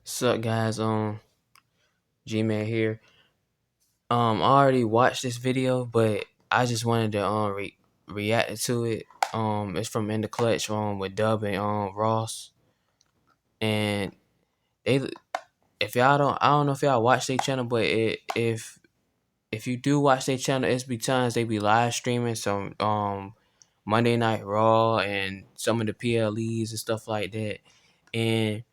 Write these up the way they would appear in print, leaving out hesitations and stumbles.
What's up, guys? G-Man here. I already watched this video, but I just wanted to react to it. It's from In the Clutch with Dub and Ross, and they if y'all don't I don't know if y'all watch their channel, but if you do watch their channel, it's be times they be live streaming some Monday Night Raw and some of the PLEs and stuff like that, and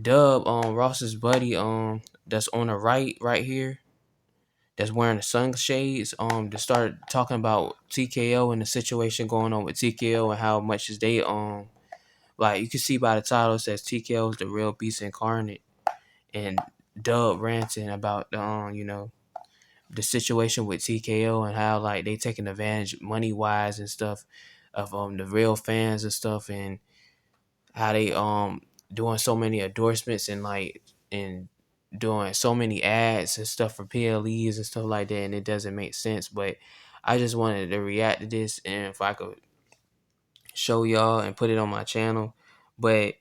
Dub Ross's buddy that's on the right here that's wearing the sunshades to start talking about TKO and the situation going on with TKO and how much is they like you can see by the title it says TKO is the real beast incarnate, and Dub ranting about the situation with TKO and how like they taking advantage money wise and stuff of the real fans and stuff, and how they doing so many endorsements and doing so many ads and stuff for PLEs and stuff like that, and it doesn't make sense. But I just wanted to react to this, and if I could show y'all and put it on my channel. But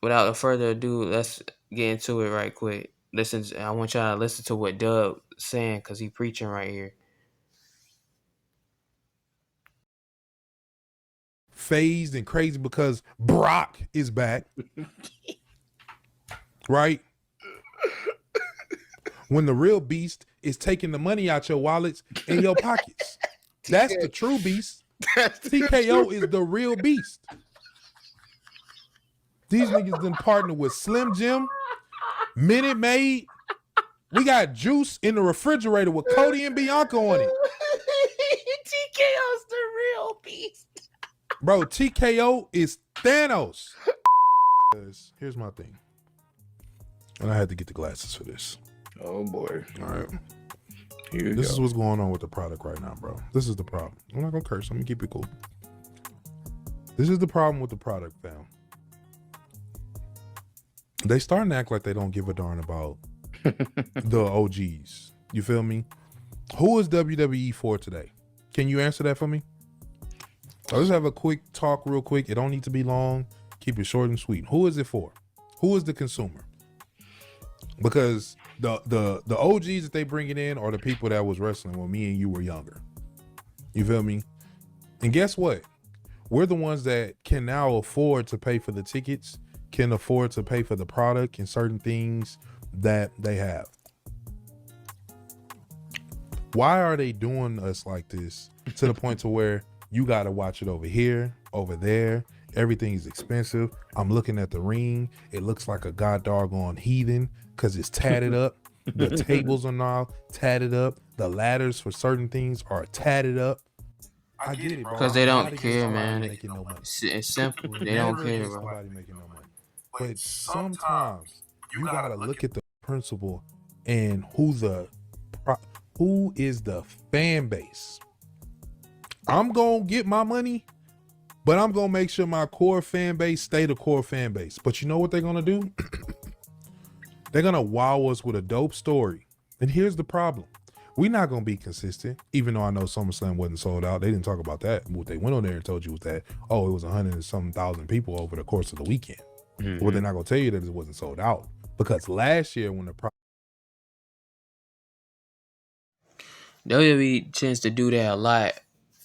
without further ado, let's get into it right quick. I want y'all to listen to what Dub saying because he preaching right here. Phased and crazy because Brock is back. Right? When the real beast is taking the money out your wallets and your pockets. That's the true beast. TKO is the real beast. These niggas done partnered with Slim Jim, Minute Maid. We got juice in the refrigerator with Cody and Bianca on it. TKO's the real beast. Bro, TKO is Thanos. Here's my thing. And I had to get the glasses for this. Oh boy. All right. Here This is what's going on with the product right now, bro. This is the problem. I'm not gonna curse. I'm gonna keep it cool. This is the problem with the product, fam. They starting to act like they don't give a darn about the OGs. You feel me? Who is WWE for today? Can you answer that for me? I'll just have a quick talk real quick. It don't need to be long. Keep it short and sweet. Who is it for? Who is the consumer? Because the OGs that they bringing in are the people that was wrestling when me and you were younger. You feel me? And guess what? We're the ones that can now afford to pay for the tickets, can afford to pay for the product and certain things that they have. Why are they doing us like this to the point to where you got to watch it over here, over there? Everything's expensive. I'm looking at the ring. It looks like a god doggone heathen because it's tatted up. The tables are now tatted up. The ladders for certain things are tatted up. I get it, bro. Because they don't care, man. No money. It's simple. They don't care, bro. Somebody making no money. But sometimes you gotta look at the principle and who is the fan base. I'm gonna get my money, but I'm gonna make sure my core fan base stay the core fan base. But you know what they're gonna do? They're gonna wow us with a dope story. And here's the problem. We're not gonna be consistent, even though I know SummerSlam wasn't sold out. They didn't talk about that. What they went on there and told you was that, oh, it was 100 and some thousand people over the course of the weekend. Well, they're not gonna tell you that it wasn't sold out. Because last year when the WWE tends to do that a lot.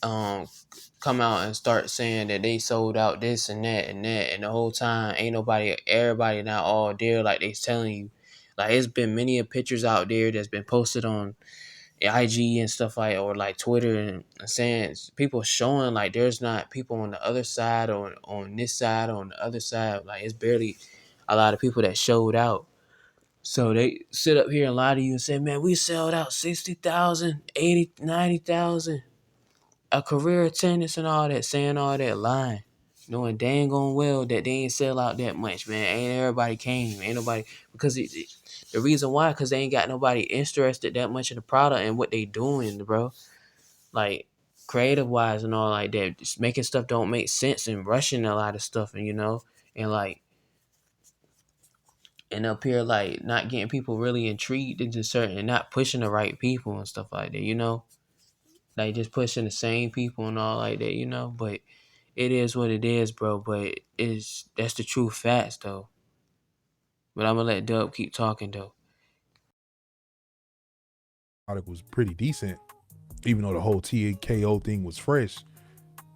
Come out and start saying that they sold out this and that, and the whole time ain't everybody not all there like they telling you. Like it's been many pictures out there that's been posted on IG and stuff like, or like Twitter, and saying people showing like there's not people on the other side or on this side or on the other side. Like it's barely a lot of people that showed out. So they sit up here and lie to you and say, man, we sold out 60,000, 80, 90,000, a career attendance and all that, saying all that, lying. Knowing dang on well that they ain't sell out that much, man. Ain't everybody came. Ain't nobody, because the reason why, because they ain't got nobody interested that much in the product and what they doing, bro. Like, creative-wise and all like that. Just making stuff don't make sense and rushing a lot of stuff, and like, and up here like not getting people really intrigued into certain and not pushing the right people and stuff like that, like just pushing the same people and all like that, but it is what it is, bro. But that's the true facts, though. But I'm gonna let Dub keep talking, though. Product was pretty decent, even though the whole TKO thing was fresh.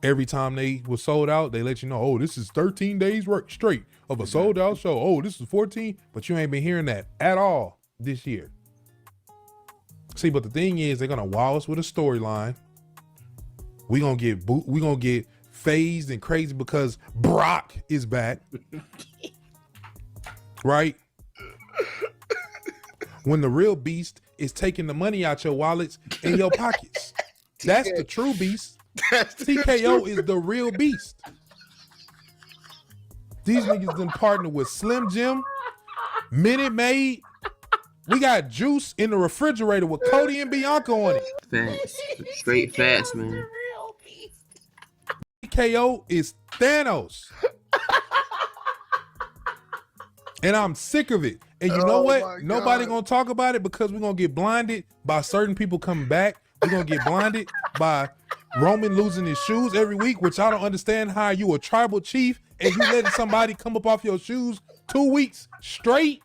Every time they was sold out, they let you know, oh, this is 13 days work straight of a sold out show. Oh, this is 14, but you ain't been hearing that at all this year. See, but the thing is, they're gonna wow us with a storyline. We gonna get phased and crazy because Brock is back, right? When the real beast is taking the money out your wallets and your pockets. That's the true beast. TKO is the real beast. These niggas done partnered with Slim Jim, Minute Maid. We got juice in the refrigerator with Cody and Bianca on it. Facts, straight facts, man. TKO is Thanos. And I'm sick of it. And you know what? Nobody gonna talk about it because we're gonna get blinded by certain people coming back. We're gonna get blinded by Roman losing his shoes every week, which I don't understand how you a tribal chief and you letting somebody come up off your shoes 2 weeks straight.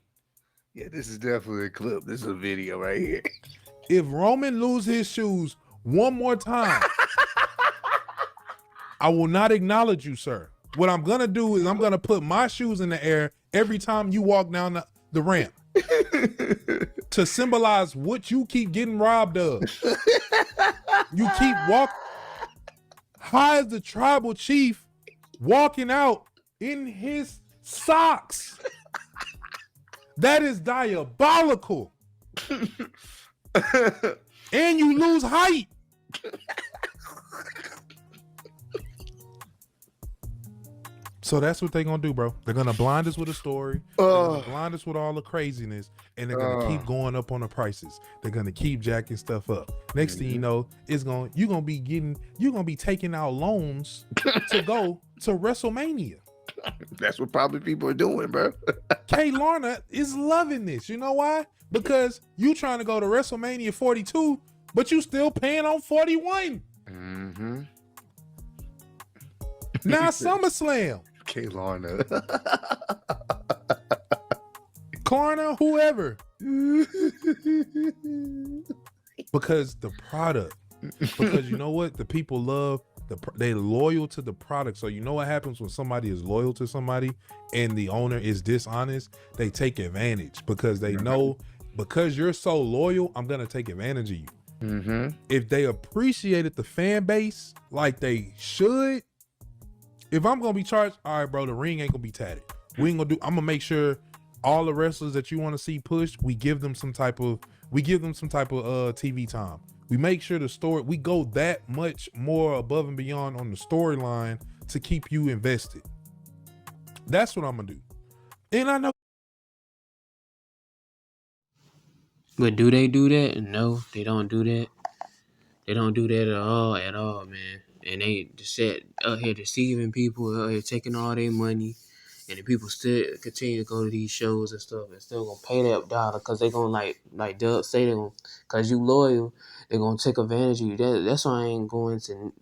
Yeah, this is definitely a clip. This is a video right here. If Roman lose his shoes one more time, I will not acknowledge you, sir. What I'm gonna do is I'm gonna put my shoes in the air every time you walk down the ramp to symbolize what you keep getting robbed of. You keep walking. How is the tribal chief walking out in his socks? That is diabolical. And you lose height. So that's what they're gonna do, bro. They're gonna blind us with a story. They're gonna blind us with all the craziness, and they're gonna keep going up on the prices. They're gonna keep jacking stuff up. Next thing you know, you're gonna be taking out loans to go to WrestleMania. That's what probably people are doing, bro. Kay Larna is loving this. You know why? Because you trying to go to WrestleMania 42, but you still paying on 41. Mm-hmm. Now SummerSlam. Kay Larna. Klarna, whoever. Because the product. Because you know what? The people love, they're loyal to the product. So you know what happens when somebody is loyal to somebody and the owner is dishonest? They take advantage because they know, because you're so loyal, I'm going to take advantage of you. Mm-hmm. If they appreciated the fan base like they should, if I'm gonna be charged, all right, bro, the ring ain't gonna be tatted. I'm gonna make sure all the wrestlers that you want to see pushed, we give them some type of TV time. We make sure the story, we go that much more above and beyond on the storyline to keep you invested. That's what I'm gonna do. And I know. But do they do that? No, they don't do that. They don't do that at all, man. And they just sit out here deceiving people, out here taking all their money, and the people still continue to go to these shows and stuff, and still gonna pay that dollar because they gonna like Doug say they gonna, cause you loyal, they gonna take advantage of you. That's why I ain't going to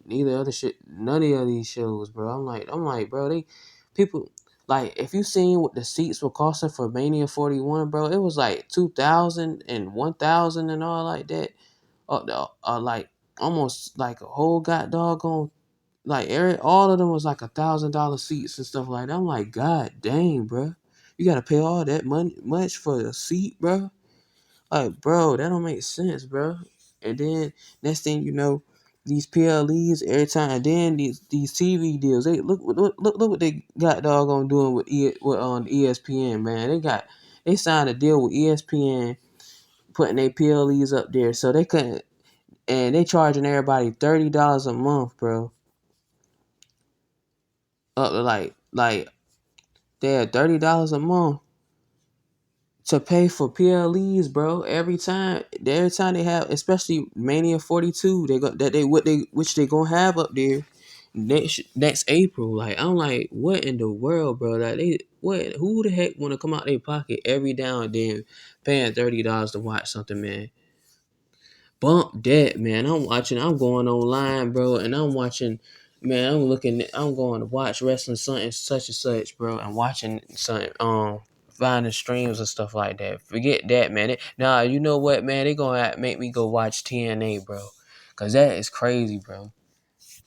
none of these shows, bro. I'm like, bro, people. Like, if you seen what the seats were costing for Mania 41, bro, it was like 2,000 and 1,000 and all like that. Like almost like a whole doggone, like all of them was like $1,000 seats and stuff like that. I'm like, God dang, bro, you gotta pay all that money much for the seat, bro. Like, bro, that don't make sense, bro. And then next thing you know, these PLEs every time, and then these TV deals. They look what they got doggone doing with on ESPN, man. They signed a deal with ESPN, putting their PLEs up there, so they couldn't. And they charging everybody $30 a month, bro. Up to like they had $30 a month to pay for PLEs, bro. Every time they have, especially Mania 42, which they gonna have up there next April. Like, I'm like, what in the world, bro? Like, who the heck wanna come out their pocket every now and then paying $30 to watch something, man? Bump that, man. I'm going online, bro, and I'm watching Man, I'm going to watch wrestling something such and such, bro. I'm watching something, finding streams and stuff like that. Forget that, man. Nah, you know what, man? They gonna make me go watch TNA, bro. Cause that is crazy, bro.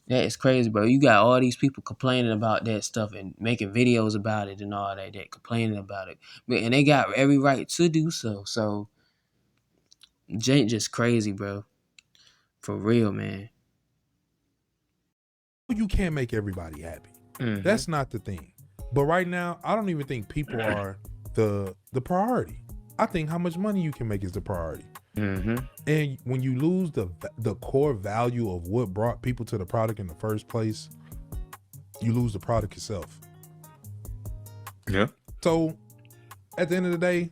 That is crazy, bro. You got all these people complaining about that stuff and making videos about it and all that complaining about it. And they got every right to do so. So, Jake just crazy, bro. For real, man. You can't make everybody happy. Mhm. That's not the thing. But right now, I don't even think people are the priority. I think how much money you can make is the priority. Mhm. And when you lose the core value of what brought people to the product in the first place, you lose the product itself. Yeah. So at the end of the day,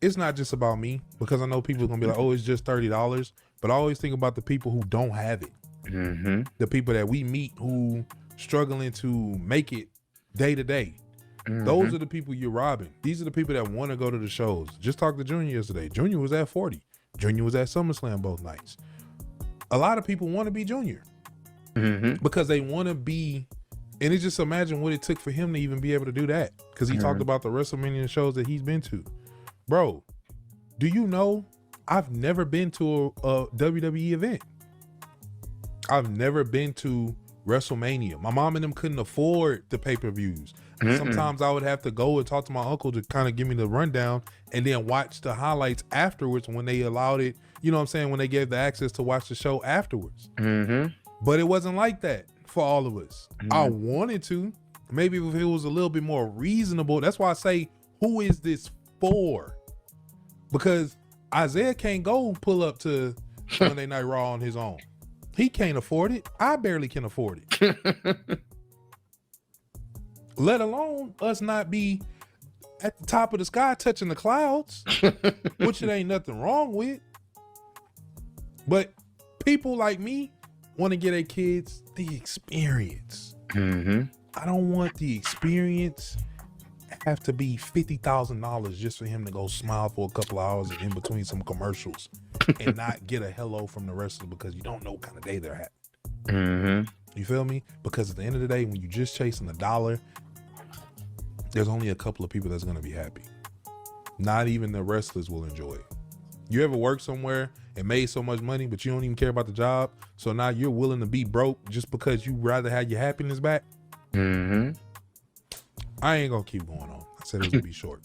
it's not just about me, because I know people are gonna be like, oh, it's just $30. But I always think about the people who don't have it. Mhm. The people that we meet who struggling to make it day to day. Those are the people you're robbing. These are the people that want to go to the shows. Just talked to Junior yesterday. Junior was at 40. Junior was at SummerSlam both nights. A lot of people want to be Junior because they want to be, and it's just imagine what it took for him to even be able to do that. Because he talked about the WrestleMania shows that he's been to. Bro, do you know I've never been to a WWE event? I've never been to WrestleMania. My mom and them couldn't afford the pay-per-views. Sometimes I would have to go and talk to my uncle to kind of give me the rundown and then watch the highlights afterwards when they allowed it. You know what I'm saying? When they gave the access to watch the show afterwards. But it wasn't like that for all of us. I wanted to. Maybe if it was a little bit more reasonable. That's why I say, who is this for? Because Isaiah can't go pull up to Monday Night Raw on his own. He can't afford it. I barely can afford it. Let alone us not be at the top of the sky touching the clouds, which it ain't nothing wrong with. But people like me want to get their kids the experience. I don't want the experience have to be $50,000 just for him to go smile for a couple of hours in between some commercials and not get a hello from the wrestler because you don't know what kind of day they're having. You feel me? Because at the end of the day, when you're just chasing a dollar, there's only a couple of people that's going to be happy. Not even the wrestlers will enjoy it. You ever work somewhere and made so much money, but you don't even care about the job? So now you're willing to be broke just because you rather have your happiness back? I ain't going to keep going on. I said it was going to be short.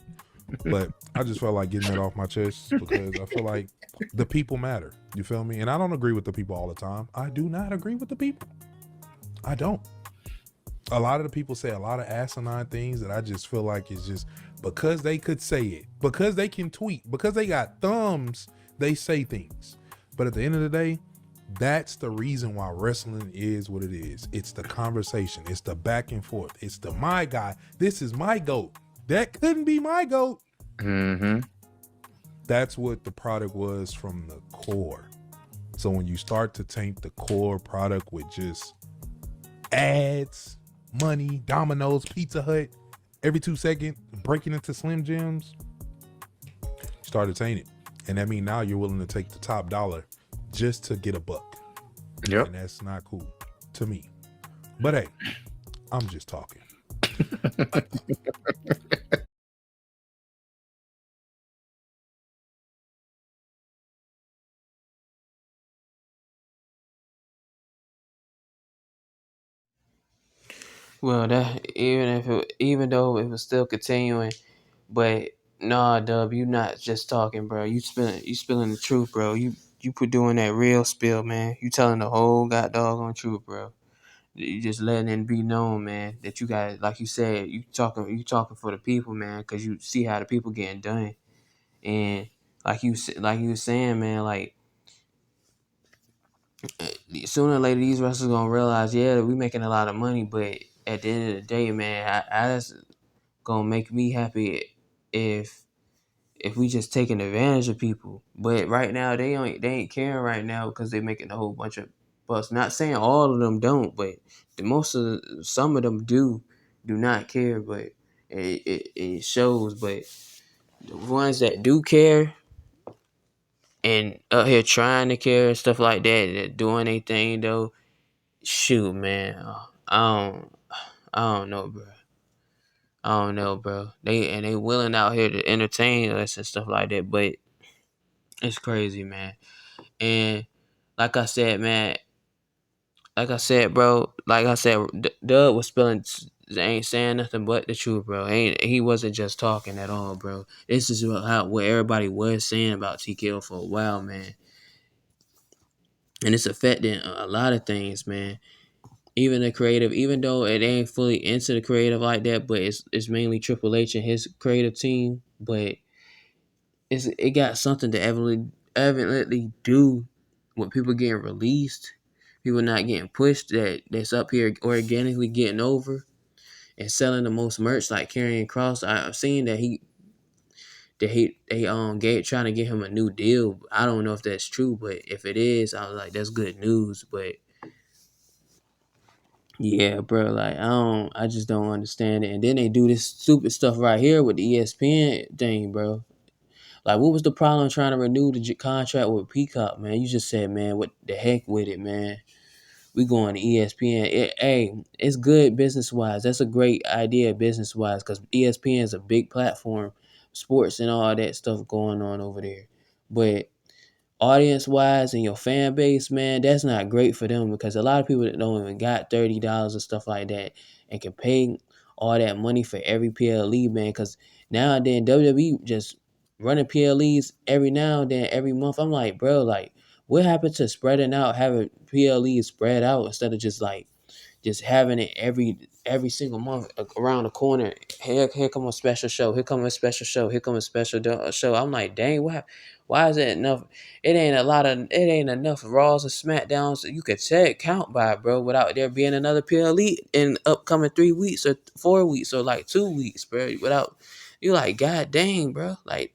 But I just felt like getting that off my chest because I feel like the people matter. You feel me? And I don't agree with the people all the time. I do not agree with the people. I don't. A lot of the people say a lot of asinine things that I just feel like it's just because they could say it, because they can tweet, because they got thumbs, they say things. But at the end of the day, that's the reason why wrestling is what it is. It's the conversation. It's the back and forth. It's the my guy. This is my GOAT. That couldn't be my GOAT. That's what the product was from the core. So when you start to taint the core product with just ads, money, Domino's, Pizza Hut, every 2 seconds, breaking into Slim Jims, start to taint it. And that means now you're willing to take the top dollar just to get a buck. Yep. And that's not cool to me. But hey, I'm just talking. Well, that even though it was still continuing, but nah, Dub, you not just talking, bro. You spilling the truth, bro. You put doing that real spill, man. You telling the whole god doggone truth, bro. You just letting it be known, man, that you got, like you said, you talking for the people, man, because you see how the people getting done, and like you were saying, man, like sooner or later these wrestlers gonna realize, yeah, we making a lot of money, but at the end of the day, man, I just gonna make me happy if we just taking advantage of people. But right now they ain't caring right now because they making a whole bunch of bucks. Not saying all of them don't, but some of them do not care. But it shows. But the ones that do care and out here trying to care and stuff like that, that doing their thing though, shoot, man, I don't know, bro. I don't know, bro. They willing out here to entertain us and stuff like that, but it's crazy, man. And like I said, man, like I said, bro, like I said, Doug was spilling, ain't saying nothing but the truth, bro. He wasn't just talking at all, bro. This is what everybody was saying about TKO for a while, man, and it's affecting a lot of things, man. Even the creative, even though it ain't fully into the creative like that, but it's mainly Triple H and his creative team, but it got something to evidently do with people getting released, people not getting pushed that's up here organically getting over and selling the most merch like Karrion Cross. I've seen that they trying to get him a new deal. I don't know if that's true, but if it is, I was like, that's good news. But yeah, bro, like I just don't understand it. And then they do this stupid stuff right here with the ESPN thing, bro. Like, what was the problem trying to renew the contract with Peacock, man? You just said, man, what the heck with it, man? We going to ESPN. Hey, it's good business wise. That's a great idea business wise because ESPN is a big platform, sports and all that stuff going on over there. But audience wise and your fan base, man, that's not great for them because a lot of people that don't even got $30 and stuff like that and can pay all that money for every PLE, man. Because now and then WWE just running PLEs every now and then, every month. I'm like, bro, like, what happened to spreading out, having PLEs spread out instead of just having it every single month around the corner. Here come a special show. Here come a special show. Here come a special show. I'm like, dang, why is it enough? It ain't enough Raws and SmackDowns so you could count by, bro, without there being another PLE in upcoming 3 weeks or 4 weeks or like 2 weeks, bro. Without you like, god dang, bro. Like,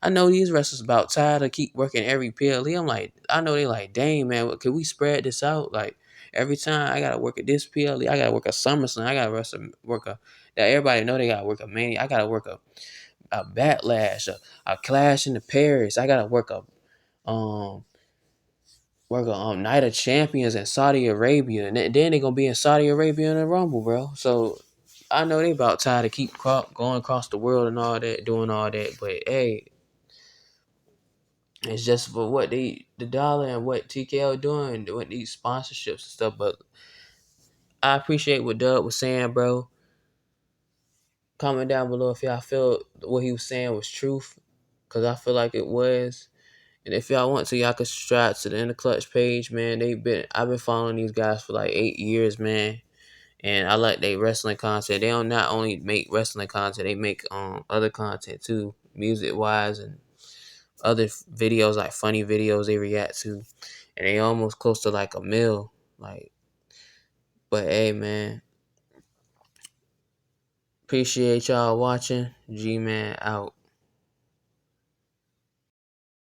I know these wrestlers about tired of keep working every PLE. I'm like, I know they like, dang, man, could we spread this out? Like, every time I gotta work at this PLE, I gotta work a SummerSlam, I gotta work a that everybody know they gotta work a Mania, I gotta work a Backlash, a Clash in the Paris, I gotta um Night of Champions in Saudi Arabia, and then they gonna be in Saudi Arabia in the Rumble, bro. So I know they about tired to keep going across the world and all that, doing all that, but hey, it's just for what the dollar and what TKO doing with these sponsorships and stuff. But I appreciate what Doug was saying, bro. Comment down below if y'all feel what he was saying was truth, because I feel like it was. And if y'all want to, y'all can subscribe to the In the Clutch page, man. I've been following these guys for like 8 years, man. And I like their wrestling content. They don't not only make wrestling content, they make other content too, music wise and other videos like funny videos they react to. And they almost close to like a mil. Like, but hey, man, appreciate y'all watching. G-Man out.